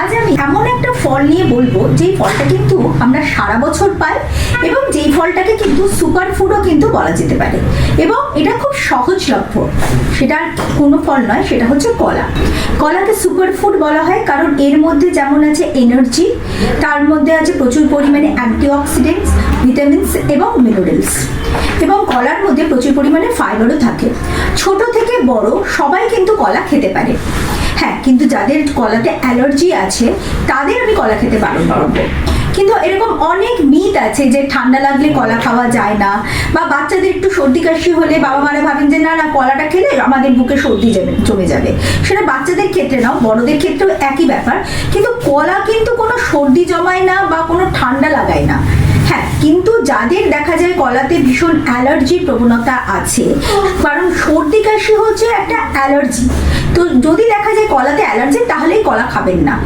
আজ আমি এমন একটা ফল নিয়ে বলবো যেই ফলটা কিন্তু আমরা সারা বছর পাই এবং যেই ফলটাকে কিন্তু সুপার ফুডও কিন্তু বলা যেতে পারে এবং এটা খুব সহজলভ্য। সেটা কোনো ফল নয়, সেটা হচ্ছে কলা। কলাকে সুপার ফুড বলা হয় কারণ এর মধ্যে যেমন আছে এনার্জি, তার মধ্যে আছে প্রচুর পরিমাণে অ্যান্টিঅক্সিডেন্টস, ভিটামিনস এবং মিনারেলস, এবং কলার মধ্যে প্রচুর পরিমাণে ফাইবারও থাকে। ছোট থেকে বড় সবাই কিন্তু কলা খেতে পারে। হ্যাঁ, কিন্তু যাদের কলাতে অ্যালার্জি আছে তাদের আমি কলা খেতে বারণ করবো। কিন্তু এরকম অনেক মিথ আছে যে ঠান্ডা লাগলে কলা খাওয়া যায় না, বা বাচ্চাদের একটু সর্দি কাশি হলে বাবা মারা ভাবেন যে না না কলাটা খেলে আমাদের বুকে সর্দি জমে যাবে। সেটা বাচ্চাদের ক্ষেত্রে নাও, বড়দের ক্ষেত্রেও একই ব্যাপার। কিন্তু কলা কিন্তু কোনো সর্দি জমায় না বা কোনো ঠান্ডা লাগায় না। হ্যাঁ, কিন্তু যাদের দেখা যায় কলাতে ভীষণ অ্যালার্জির প্রবণতা আছে, কারণ সর্দি কাশি হচ্ছে একটা অ্যালার্জি, তো যদি দেখা যায় কলাতে অ্যালার্জি তাহলেই কলা খাবেন না।